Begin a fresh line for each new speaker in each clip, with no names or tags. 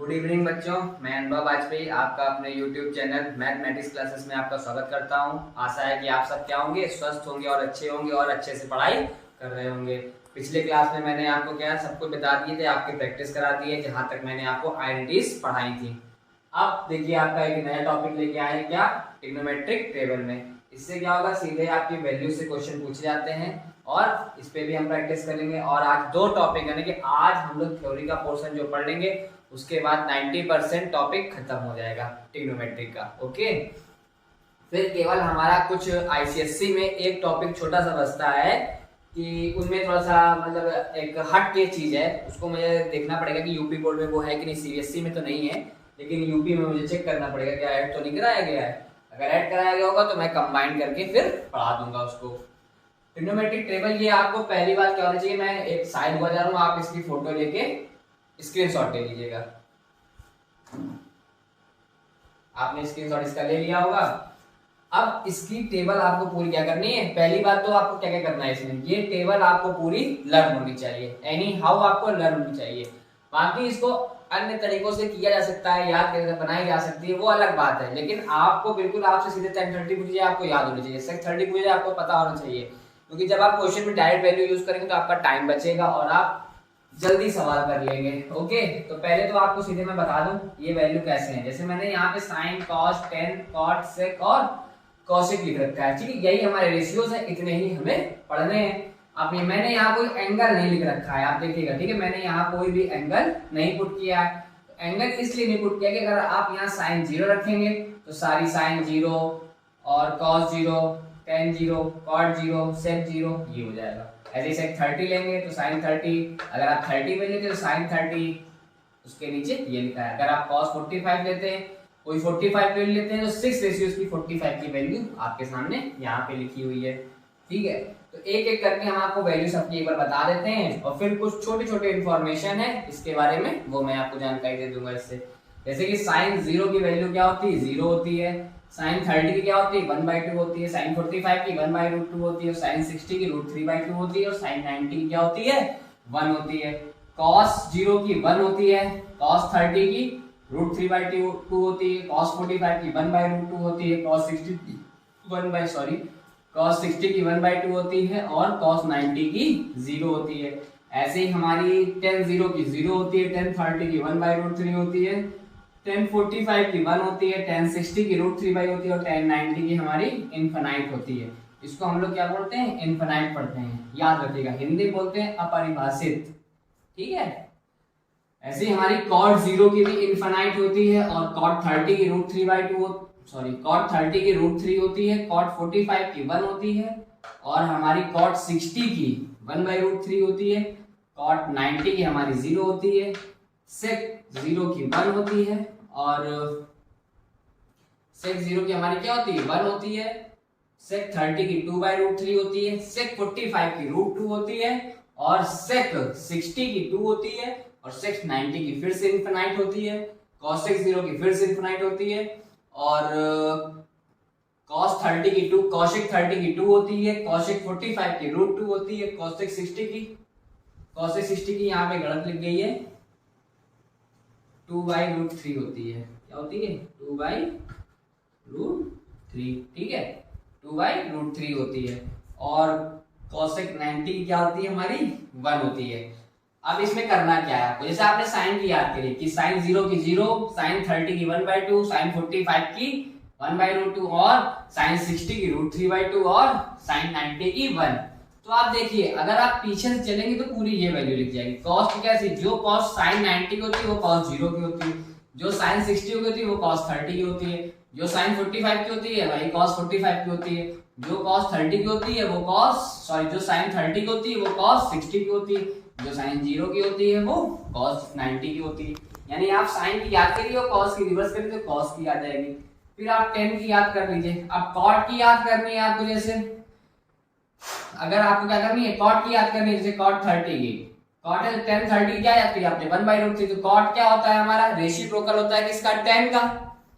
Good evening बच्चों, मैं अनुभव वाजपेयी आपका अपने YouTube चैनल मैथमेटिक्स क्लासेस में आपका स्वागत करता हूं। आशा है कि आप सब क्या होंगे, स्वस्थ होंगे और अच्छे से पढ़ाई कर रहे होंगे। पिछले क्लास में मैंने आपको क्या सब कुछ बता दिए थे, आपकी प्रैक्टिस करा दी है, जहां तक मैंने आपको आइडेंटिटीज पढ़ाई थी। अब देखिए आपका एक नया टॉपिक लेके आए हैं, क्या, ट्रिग्नोमेट्रिक टेबल में। इससे क्या होगा, सीधे आपकी वैल्यू से क्वेश्चन पूछे जाते हैं और इस पे भी हम प्रैक्टिस करेंगे। और आज दो टॉपिक, यानी कि आज हम लोग थ्योरी का पोर्शन जो पढ़ लेंगे, उसके बाद 90% टॉपिक खत्म हो जाएगा ट्रिग्नोमेट्रिक का। ओके, फिर केवल हमारा कुछ आईसीएससी में एक टॉपिक छोटा सा बचता है कि उनमें थोड़ा सा मतलब एक हट के चीज है, उसको मुझे देखना पड़ेगा कि यूपी बोर्ड में वो है कि नहीं। सीबीएसई में तो नहीं है, लेकिन यूपी में मुझे चेक करना पड़ेगा कि ऐड तो नहीं कराया गया है। अगर ऐड कराया गया होगा तो मैं कंबाइन करके फिर पढ़ा दूंगा उसको। ट्रिग्नोमेट्रिक टेबल, ये आपको पहली बात क्या होनी चाहिए, मैं एक साइड बजा रहा हूँ, आप इसकी फोटो लेके स्क्रीनशॉट ले लीजिएगा। आपने स्क्रीनशॉट इसका ले लिया होगा। अब इसकी टेबल आपको पूरी क्या करनी है, पहली बात तो आपको क्या क्या करना है इसमें, ये टेबल आपको पूरी लर्न होनी चाहिए, एनी हाउ आपको लर्न होनी चाहिए। बाकी इसको अन्य तरीकों से किया जा सकता है, याद करके बनाई जा सकती है, वो अलग बात है, लेकिन आपको बिल्कुल आपसे सीधे 1030 पूछिए, आपको याद होनी चाहिए, 30 पूछिए आपको पता होना चाहिए। क्योंकि जब आप क्वेश्चन में डायरेक्ट वैल्यू यूज करेंगे तो आपका टाइम बचेगा और आप जल्दी सवाल कर लेंगे। ओके, तो पहले तो आपको सीधे मैं बता दूं ये वैल्यू कैसे है। जैसे मैंने यहाँ पे साइन, कॉस, टेन, कॉट, सेक और कॉसेक लिख रखा है, ठीक है, यही हमारे रेशियोज है, इतने ही हमें पढ़ने हैं। अब मैंने यहाँ कोई एंगल नहीं लिख रखा है, आप देखिएगा, ठीक है, मैंने यहाँ कोई भी एंगल नहीं पुट किया है। एंगल इसलिए नहीं पुट किया कि अगर आप यहाँ साइन 0 रखेंगे तो सारी साइन 0 और कॉस 0, टेन 0, कॉट 0, सेक 0 ये हो जाएगा। ऐसे सेक 30 लेंगे तो साइन 30, अगर आप 30 में लेते तो साइन 30, उसके नीचे ये लिखा है। अगर आप cos 45 लेते हैं, कोई 45 ले लेते हैं, तो 6 रेशियोज की 45 की वैल्यू आपके सामने यहाँ पे लिखी हुई है, ठीक है। तो एक एक करके हम आपको वैल्यू सबकी एक बार बता देते हैं और फिर कुछ छोटे छोटे इन्फॉर्मेशन है इसके बारे में, वो मैं आपको जानकारी दे दूंगा इससे। जैसे कि साइन 0 की वैल्यू क्या होती है, 0 होती है। साइन 30 की क्या होती है, 1/2 होती है। साइन 45 की 1/√2 होती है। साइन 60 की √3/2 होती है। और साइन 90 की क्या होती है, 1 होती है। cos 0 की 1 होती है। cos 30 की √3/2 होती है। cos 45 की 1/√2 होती है। cos 60 की 1/2 होती है और cos 90 की 0 होती है। ऐसे ही हमारी tan 0 की 0 होती है। tan 30 की 1/√3 होती है। tan 45 की 1 होती है। tan 60 की √3/2 होती है और tan 90 की हमारी इनफिनाइट होती है। इसको हम लोग क्या बोलते हैं, इनफिनाइट पढ़ते हैं, याद रखिएगा, हिंदी बोलते हैं अपरिभाषित, ठीक है। ऐसे ही हमारी cot 0 की भी इनफिनाइट होती है और cot 30 की cot 30 की √3 होती है। cot 45 की 1 होती है और हमारी cot 60 की 1/√3 होती है। cot 90 की हमारी 0 होती है। sec 0 की 1 होती है और sec 0 की हमारी क्या होती है, 1 होती है। sec 30 की 2/√3 होती है। sec 45 की √2 होती है और sec 60 की 2 होती है और sec 90 की फिर से इनफिनाइट होती है। cosec 0 की फिर से इनफिनाइट होती है और cos 30 की 2 होती है। cosec 45 की √2 होती है। cosec 60 की यहाँ पे गलत लिख गई है, 2/√3 होती है। क्या होती है, 2/√3, ठीक है, 2/√3 होती है। और cosec 90 की क्या होती है, हमारी 1 होती है। अब इसमें करना क्या है आपको, जैसे आपने साइन की याद करी कि साइन 0 की 0, साइन 30 की 1/2, साइन 45 की 1/√2 और साइन 60 की √3/2 और साइन 90 की 1। तो आप देखिए, अगर आप पीछे से चलेंगे तो पूरी ये वैल्यू लिख जाएगी। cos की कैसी, जो cos साइन 90 की होती है वो cos 0 की होती है। जो साइन 60 की होती है वो cos 30 की होती है। जो साइन 45 की होती है वही cos 45 की होती है। जो cos 30 की होती है वो जो साइन 30 की होती है वो cos 60 की होती है। जो साइन 0 की होती है वो cos 90 की होती है। यानी आप साइन की याद करिए और cos की रिवर्स करिए तो cos की याद आएगी। फिर आप tan की याद कर लीजिए। अब cot की याद करनी है आपको, जैसे अगर आपको क्या करनी है, cot की याद करनी है, जैसे cot 30 की, cot है tan 30 की क्या याद करी आपने, 1/√3। तो cot क्या होता है हमारा, रेसिप्रोकल होता है किसका, tan का,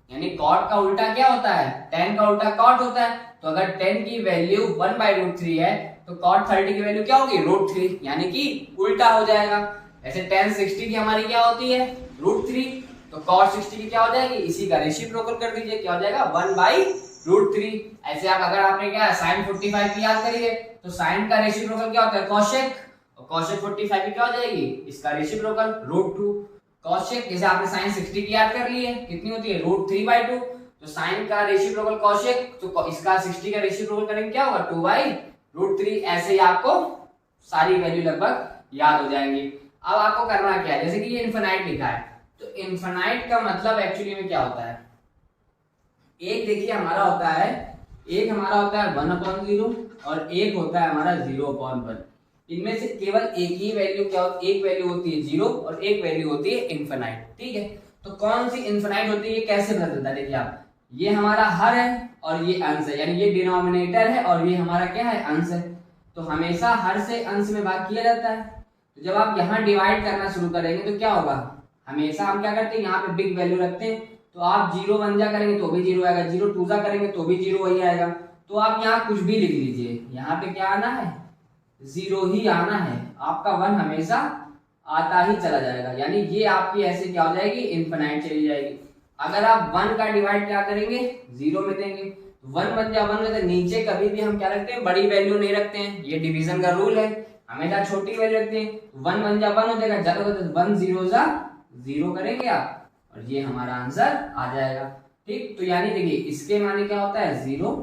यानी cot का उल्टा क्या होता है, tan का उल्टा cot होता है। तो अगर tan की वैल्यू 1/√3 है तो cot 30 की वैल्यू क्या होगी, √3, यानी कि उल्टा हो जाएगा। ऐसे tan 60 की हमारी क्या होती है, √3, तो cos 60 की क्या हो जाएगी, इसी का रेसिप्रोकल कर दीजिए, क्या हो जाएगा 1/√3। ऐसे आप अगर आपने क्या sin 45 की याद करिए तो sin का रेसिप्रोकल क्या होता है cosec, और cosec 45 की क्या हो जाएगी, इसका रेसिप्रोकल √2। cosec जैसे आपने sin 60 की याद कर ली है, कितनी होती है √3/2, तो sin का रेसिप्रोकल cosec, तो इसका 60 का रेसिप्रोकल करेंगे क्या होगा 2/√3। ऐसे ही आपको सारी वैल्यू लगभग याद हो जाएंगी। अब आपको करना क्या है, जैसे कि ये इनफिनाइट लिखा है, तो इनफिनाइट का मतलब एक्चुअली में क्या होता है, एक देखिए हमारा होता है, एक हमारा होता है 1/0 और एक होता है हमारा 0/1। इनमें से केवल एक ही वैल्यू क्या होती है, एक वैल्यू होती है 0 और एक वैल्यू होती है इनफिनाइट। ठीक है, तो कौन सी इनफिनाइट होती है, ये कैसे पता चलता है, देखिए आप, ये हमारा हर है और ये अंश है, यानी ये डिनोमिनेटर है और ये हमारा क्या है अंश है, तो हमेशा हर से अंश में भाग किया जाता है। तो जब आप यहाँ डिवाइड करना शुरू करेंगे तो क्या होगा, हमेशा हम क्या करते हैं यहाँ पे बिग वैल्यू रखते हैं, तो आप 0 1 जा करेंगे तो भी 0 आएगा, 0 2 जा करेंगे तो भी 0 वही आएगा। तो आप यहाँ कुछ भी लिख लीजिए, यहाँ पे क्या आना है 0 ही आना है, आपका 1 हमेशा आता ही चला जाएगा, यानी ये आपकी ऐसे क्या हो जाएगी इनफिनाइट चली जाएगी। अगर आप 1 का डिवाइड क्या करेंगे 0 में देंगे, 1 बन जा 1 में, तो नीचे कभी भी हम क्या रखते हैं बड़ी वैल्यू नहीं रखते हैं, ये डिवीजन का रूल है, हमेशा छोटी वैल्यू रखते हैं। 1 बन जा 1 हो जाएगा, ज्यादा होता है 1 0 जा 0 करेंगे आप और ये हमारा आंसर आ जाएगा। ठीक, तो यानी देखिए इसके माने क्या होता है 0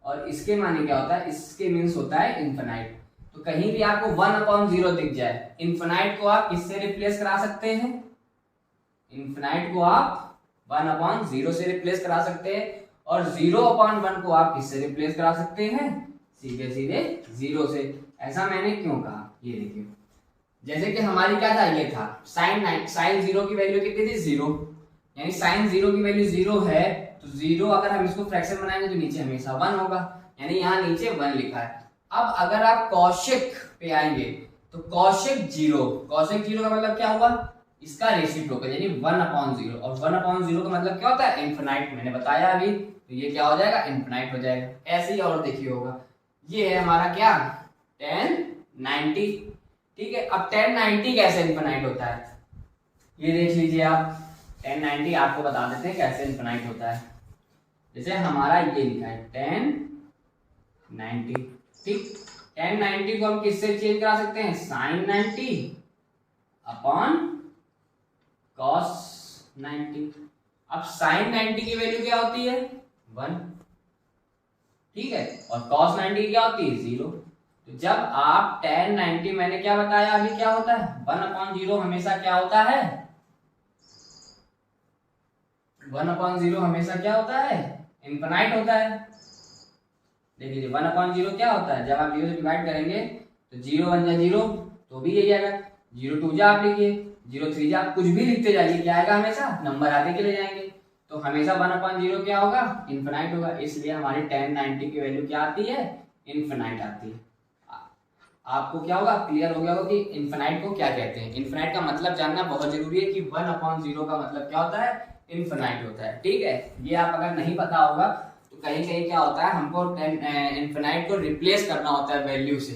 और इसके माने क्या होता है, इसके मीन्स होता है इनफिनाइट। तो कहीं भी आपको 1/0 दिख जाए, इनफिनाइट को आप किससे रिप्लेस करा सकते हैं, इनफिनाइट को आप 1/0 से रिप्लेस करा सकते हैं और 0/1 को आप किससे रिप्लेस करा सकते हैं, सीधे सीधे 0 से। ऐसा मैंने क्यों कहा, ये देखिए, जैसे कि हमारी क्या था, ये था sin 0 की वैल्यू कितनी थी 0, यानी sin 0 की वैल्यू 0 है, तो 0 अगर हम इसको फ्रैक्शन बनाएंगे तो नीचे हमेशा 1 होगा, यानी यहाँ नीचे 1 लिखा है। अब अगर आप cosec पे आएंगे तो cosec 0 का मतलब क्या हुआ, इसका रेसिप्रोकल यानी 1/0, और 1/0 का मतलब क्या होता है इनफिनाइट, मैंने बताया अभी, तो ये क्या हो जाएगा इनफिनाइट हो जाएगा। ऐसे ही और देखिए होगा, ये है हमारा क्या tan 90। ठीक है, अब tan 90 कैसे इनफिनाइट होता है, ये देख लीजिए आप, tan 90 आपको बता देते हैं कैसे इनफिनाइट होता है। जैसे हमारा ये लिखा है tan 90, ठीक, tan 90 को हम किससे चेंज करा सकते हैं, sin 90 अपॉन cos 90। अब sin 90 की वैल्यू क्या होती है 1, ठीक है, और cos 90 की क्या होती है 0। तो जब आप tan 90, मैंने क्या बताया अभी क्या होता है 1/0 हमेशा क्या होता है, 1/0 हमेशा क्या होता है इनफिनाइट होता है। देख लीजिए 1/0 क्या होता है, जब आप 0 से डिवाइड करेंगे तो 0 1 जा 0 तो भी यही आएगा, 0 2 जा आप लिखिए, 0 3 जा आप कुछ भी लिखते जाइए, क्या आएगा हमेशा नंबर आगे चले जाएंगे, तो हमेशा 1/0 क्या होगा इनफिनाइट होगा। इसलिए हमारी tan 90 की वैल्यू क्या आती है इनफिनाइट आती है। आपको क्या होगा क्लियर हो गया होगा कि इनफिनाइट को क्या कहते हैं। इनफिनाइट का मतलब जानना बहुत जरूरी है कि 1/0 का मतलब क्या होता है इनफिनाइट होता है। ठीक है, ये आप अगर नहीं पता होगा तो कहीं कहीं क्या होता है हमको इनफिनाइट को रिप्लेस करना होता है वैल्यू से,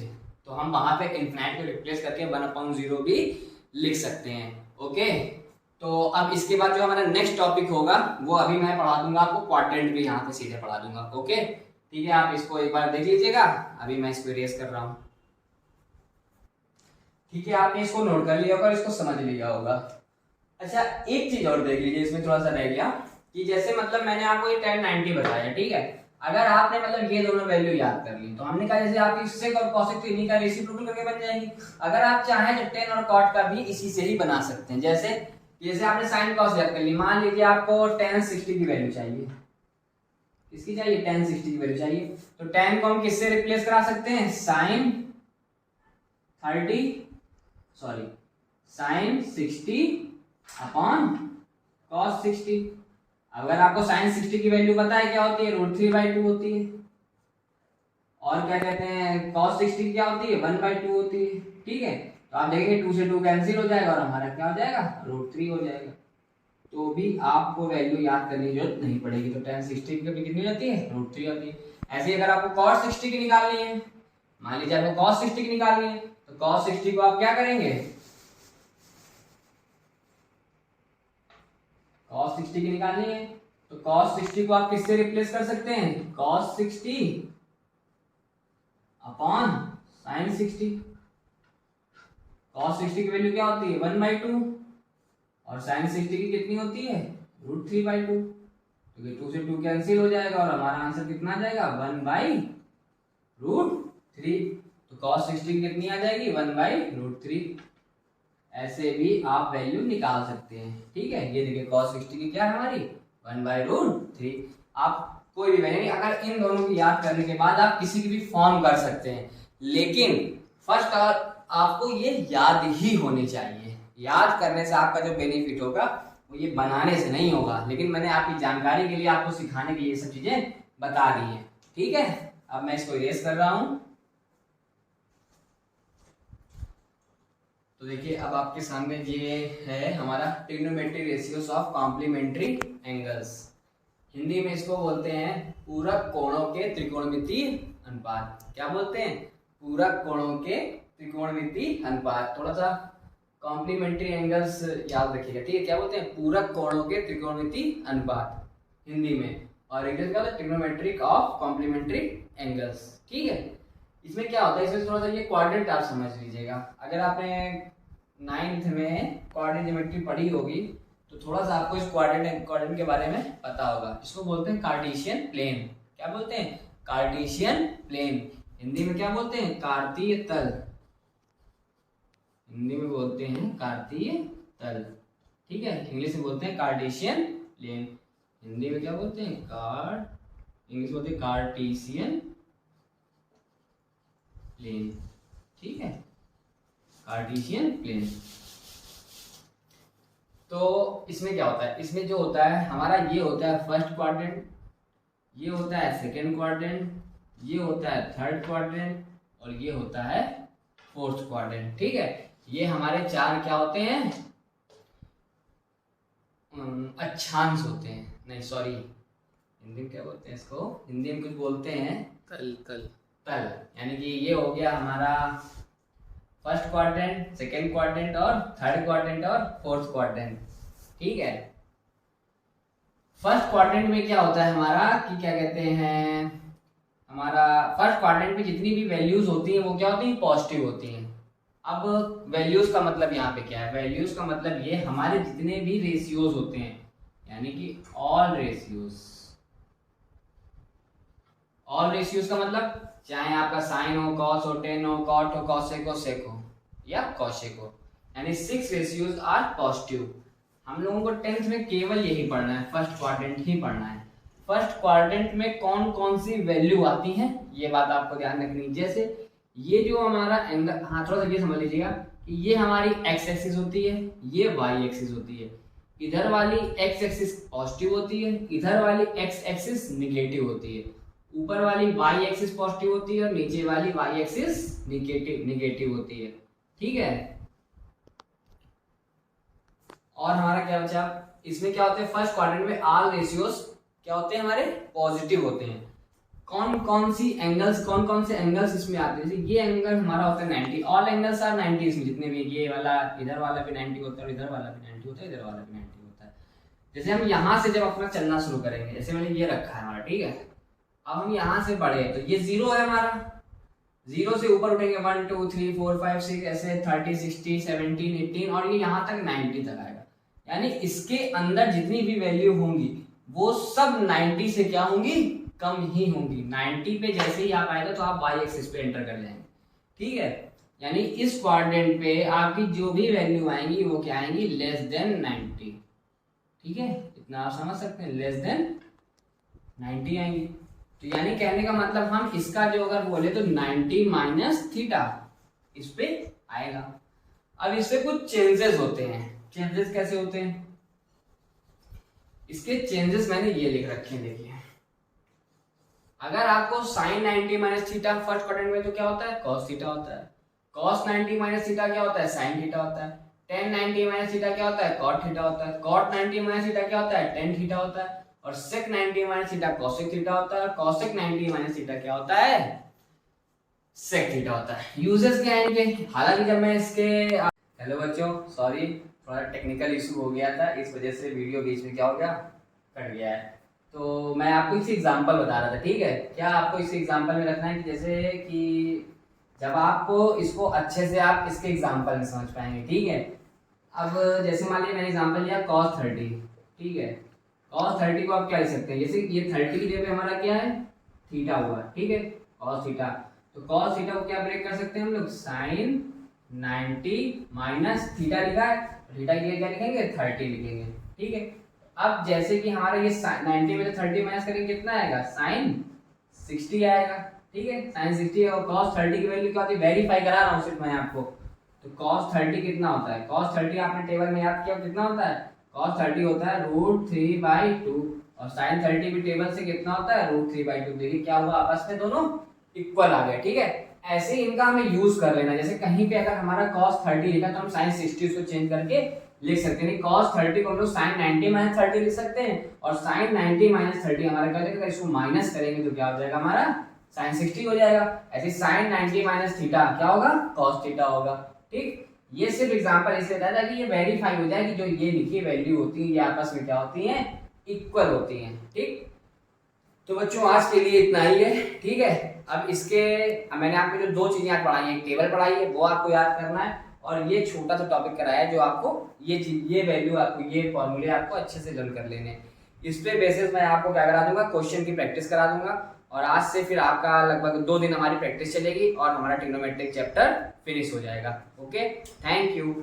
तो हम वहां पे इनफिनाइट को रिप्लेस करके 1/0 भी लिख सकते हैं। ओके, तो अब इसके बाद जो हमारा नेक्स्ट टॉपिक होगा वो अभी मैं पढ़ा दूंगा आपको, क्वाड्रेंट भी यहाँ पे सीधे पढ़ा दूंगा। ओके ठीक है, आप इसको एक बार देख लीजिएगा, अभी मैं इसको इरेज कर रहा हूँ। ठीक है, आपने इसको नोट कर लिया होगा और इसको समझ लिया होगा। अच्छा एक चीज और देख लीजिए, इसमें थोड़ा सा रह गया कि जैसे मतलब मैंने आपको ये tan 90 बताया, ठीक है, अगर आपने मतलब ये दोनों वैल्यू याद कर ली तो हमने कहा जैसे आपकी sec और cosec तो इन्हीं का रेसिप्रोकल करके बन जाएगी। अगर आप चाहें तो tan और cot का भी इसी से ही बना सकते हैं। जैसे आपने sin cos याद कर ली, मान लीजिए आपको tan 60 की वैल्यू चाहिए, किसकी चाहिए tan 60 की वैल्यू चाहिए, तो tan को हम किससे रिप्लेस करा सकते हैं sin 60 अपॉन cos 60। अगर आपको sin 60 की वैल्यू पता है क्या होती है √3/2 होती है, और क्या कहते हैं cos 60 क्या होती है 1/2 होती है। ठीक है, तो आप देखेंगे 2 से 2 कैंसिल हो जाएगा और हमारा क्या हो जाएगा √3 हो जाएगा, तो भी आपको वैल्यू याद करने की जरूरत नहीं पड़ेगी। तो tan 60 की वैल्यू कितनी होती है √3 होती है। ऐसे ही अगर आपको cos 60 की निकालनी है, मान लीजिए आपको cos 60 की निकालनी है, तो cos 60 को आप क्या करेंगे cos 60 की निकालनी है तो cos 60 को आप किससे रिप्लेस कर सकते हैं, cos 60 अपॉन sin 60। cos 60 की वैल्यू क्या होती है 1/2 और sin 60 की कितनी होती है √3/2, क्योंकि 2 से 2 कैंसिल हो जाएगा और हमारा आंसर कितना आ जाएगा 1/√3। तो cos 60 की कितनी आ जाएगी 1/√3। ऐसे भी आप वैल्यू निकाल सकते हैं, ठीक है। ये देखिए cos 60 की क्या है हमारी 1/√3। आप कोई भी वैल्यू, अगर इन दोनों की याद करने के बाद आप किसी की भी फॉर्म कर सकते हैं, लेकिन फर्स्ट आपको ये याद ही होनी चाहिए। याद करने से आपका जो बेनिफिट होगा वो ये बनाने से नहीं होगा, लेकिन मैंने आपकी जानकारी के लिए आपको सिखाने के लिए ये सब चीजें बता दी है, ठीक है। अब मैं इसको इरेज कर रहा हूं। तो देखिए अब आपके सामने ये है हमारा trigonometric ratios of complementary angles. Hindi में इसको बोलते हैं पूरक कोणों के त्रिकोणमितीय अनुपात। क्या बोलते हैं, पूरक कोणों के त्रिकोणमितीय अनुपात। थोड़ा सा कॉम्प्लीमेंट्री एंगल्स याद रखिएगा, ठीक है। क्या बोलते हैं, पूरक कोणों के त्रिकोणमितीय अनुपात हिंदी में, और इंग्लिश का ट्रिग्नोमेट्रिक ऑफ कॉम्प्लीमेंट्री एंगल्स, ठीक है। इसमें क्या होता है, इसमें थोड़ा सा ये क्वाड्रेंट आप समझ लीजिएगा। अगर आपने 9th में क्वाड्रेंट ज्योमेट्री पढ़ी होगी तो थोड़ा सा आपको इस क्वाड्रेंट के बारे में पता होगा। इसको बोलते हैं कार्टेशियन प्लेन। क्या बोलते हैं, कार्टेशियन प्लेन। हिंदी में क्या बोलते हैं, कार्तीय तल। हिंदी में बोलते हैं कार्तीय तल, ठीक है। इंग्लिश में बोलते हैं कार्टेशियन प्लेन। हिंदी में क्या बोलते हैं, इंग्लिश में बोलते हैं कार्टेशियन प्लेन, ठीक है, कार्टेशियन प्लेन। तो इसमें क्या होता है, इसमें जो होता है हमारा, ये होता है फर्स्ट क्वाड्रेंट, ये होता है सेकंड क्वाड्रेंट, ये होता है थर्ड क्वाड्रेंट और ये होता है फोर्थ क्वाड्रेंट, ठीक है। ये हमारे चार क्या होते हैं, अक्षांश होते हैं। नहीं सॉरी, हिंदी में क्या बोलते हैं इसको, हिंदी में कुछ बोलते हैं तल। यानी कि ये हो गया हमारा फर्स्ट क्वाड्रेंट, सेकेंड क्वाड्रेंट और थर्ड क्वाड्रेंट और फोर्थ क्वाड्रेंट, ठीक है। फर्स्ट क्वाड्रेंट में क्या होता है हमारा कि क्या कहते हैं, हमारा फर्स्ट क्वाड्रेंट में जितनी भी वैल्यूज होती हैं वो क्या होती हैं, पॉजिटिव होती हैं। अब वैल्यूज का मतलब यहाँ पे क्या है, वैल्यूज का मतलब ये हमारे जितने भी रेशियोज होते हैं, यानी कि ऑल रेशियोज का मतलब चाहे आपका साइन हो, कॉस हो, टेन हो, कॉट हो, कॉसेक हो, सेक हो या कॉशेक हो, यानी 6 रेशियोज आर पॉजिटिव। हम लोगों को 10th में केवल यही पढ़ना है, फर्स्ट क्वाड्रेंट ही पढ़ना है। फर्स्ट क्वाड्रेंट में कौन कौन सी वैल्यू आती है ये बात आपको ध्यान रखनी। जैसे ये जो हमारा एंगल, हाँ थोड़ा सा ये समझ लीजिएगा कि ये हमारी एक्स एक्सिस होती है, ये वाई एक्सिस होती है। इधर वाली एक्स एक्सिस पॉजिटिव होती है, इधर वाली एक्स एक्सिस निगेटिव होती है। ऊपर वाली वाई एक्सिस पॉजिटिव होती है और नीचे वाली वाई एक्सिस निगेटिव होती है, ठीक है। और हमारा क्या बचा, इसमें क्या होते हैं, फर्स्ट क्वाड्रेंट में ऑल रेशियोज क्या होते हैं, हमारे पॉजिटिव होते हैं। कौन कौन से एंगल्स इसमें आते हैं, जैसे ये एंगल हमारा होता है 90, ऑल एंगल्स आर 90 इसमें जितने भी, ये वाला, इधर वाला भी 90 होता है, इधर वाला भी 90 होता है, इधर वाला भी 90 होता है। जैसे हम यहाँ से जब अपना चलना शुरू करेंगे, जैसे मैंने ये रखा है हमारा, ठीक है। अब हम यहाँ से बढ़े तो ये 0 है हमारा, 0 से ऊपर उठेंगे 1 2 3 4 5 6 ऐसे 30 60 17 18 और ये यहाँ तक 90 तक आएगा। यानी इसके अंदर जितनी भी वैल्यू होंगी वो सब 90 से क्या होंगी, कम ही होंगी। 90 पे जैसे ही आप आएगा तो आप वाई एक्सिस पे एंटर कर जाएंगे, ठीक है। यानी इस क्वाड्रेंट पे आपकी जो भी वैल्यू आएंगी वो क्या आएंगी, लेस देन 90, ठीक है। इतना आप समझ सकते हैं, लेस देन 90 आएंगी। तो यानी कहने का मतलब हम इसका जो अगर बोले तो 90 माइनस थीटा इस पे आएगा। अब इससे कुछ चेंजेस होते हैं। चेंजेस कैसे होते हैं, इसके चेंजेस मैंने ये लिख रखे हैं, देखिए। अगर आपको sine 90 minus theta first quadrant में तो क्या होता है, कॉस थीटा होता है। कॉस 90 माइनस थीटा क्या होता है, साइन थीटा होता है। टेन 90 माइनस थीटा क्या होता है, कॉट थीटा होता है। कॉट 90 माइनस थीटा क्या होता है, टेन थीटा होता है। और सेक 90 माइनस थीटा कॉसेक थीटा होता है। कॉसेक 90 माइनस थीटा क्या होता है, सेक थीटा होता है। यूजेस क्या है इनके, हालांकि जब मैं इसके, हेलो बच्चों, सॉरी थोड़ा टेक्निकल इशू हो गया था, इस वजह से वीडियो बीच में क्या हो गया, कट गया है। तो मैं आपको इसी एग्जांपल बता रहा था, ठीक है। क्या आपको इस एग्जांपल में रखना है कि जैसे कि जब आपको इसको अच्छे से आप इसके एग्जांपल में समझ पाएंगे, ठीक है। अब जैसे मान लीजिए मैंने एग्जांपल लिया cos 30, ठीक है। cos 30 को आप क्या लिख सकते हैं, जैसे ये 30 की जगह पे हमारा क्या है, थीटा हुआ, ठीक है, cos थीटा। तो cos थीटा को क्या ब्रेक कर सकते हैं हम लोग, sin 90 माइनस थीटा लिखा है, थीटा की जगह क्या लिखेंगे, 30 लिखेंगे, ठीक है। अब जैसे कि हमारा ये 90 में से 30 माइनस करेंगे कितना आएगा, sin 60 आएगा, ठीक है। sin 60 और cos 30 की वैल्यू क्या होती है, वेरीफाई करा रहा हूँ सिर्फ मैं आपको। तो cos 30 कितना होता है, cos 30 आपने टेबल में याद किया कितना होता है, cos 30 होता है √3/2 और sin 30 भी टेबल से कितना होता है, √3/2। देखिए क्या हुआ, आपस में दोनों इक्वल आ गए, ठीक है। ऐसे इनका हमें यूज कर लेना, जैसे कहीं पे अगर हमारा cos 30 लिखा तो हम sin 60 उसको चेंज करके लिख सकते हैं। cos 30 को हम लोग sin 90 माइनस 30 लिख सकते हैं और sin 90 माइनस 30 हमारा क्या देगा, इसको माइनस करेंगे तो क्या हो जाएगा, हमारा sin 60 हो जाएगा। ऐसे sin 90 माइनस थीटा क्या होगा, cos थीटा होगा, ठीक। ये सिर्फ एग्जांपल इसलिए बताया था कि ये वेरीफाई हो जाए कि जो ये लिखी वैल्यू होती है ये आपस में क्या होती हैं, इक्वल होती हैं, ठीक। तो बच्चों आज के लिए इतना ही है, ठीक है। अब मैंने आपको जो दो चीजें आज पढ़ाई है, एक टेबल पढ़ाई है वो आपको याद करना है और ये छोटा सा टॉपिक कराया है जो आपको ये वैल्यू आपको ये फॉर्मूले आपको अच्छे से लर्न कर लेने हैं। इस पे बेसिस मैं आपको क्या करा दूंगा, क्वेश्चन की प्रैक्टिस करा दूंगा और आज से फिर आपका लगभग 2 दिन हमारी प्रैक्टिस चलेगी और हमारा ट्रिग्नोमेट्रिक चैप्टर फिनिश हो जाएगा। Okay, thank you.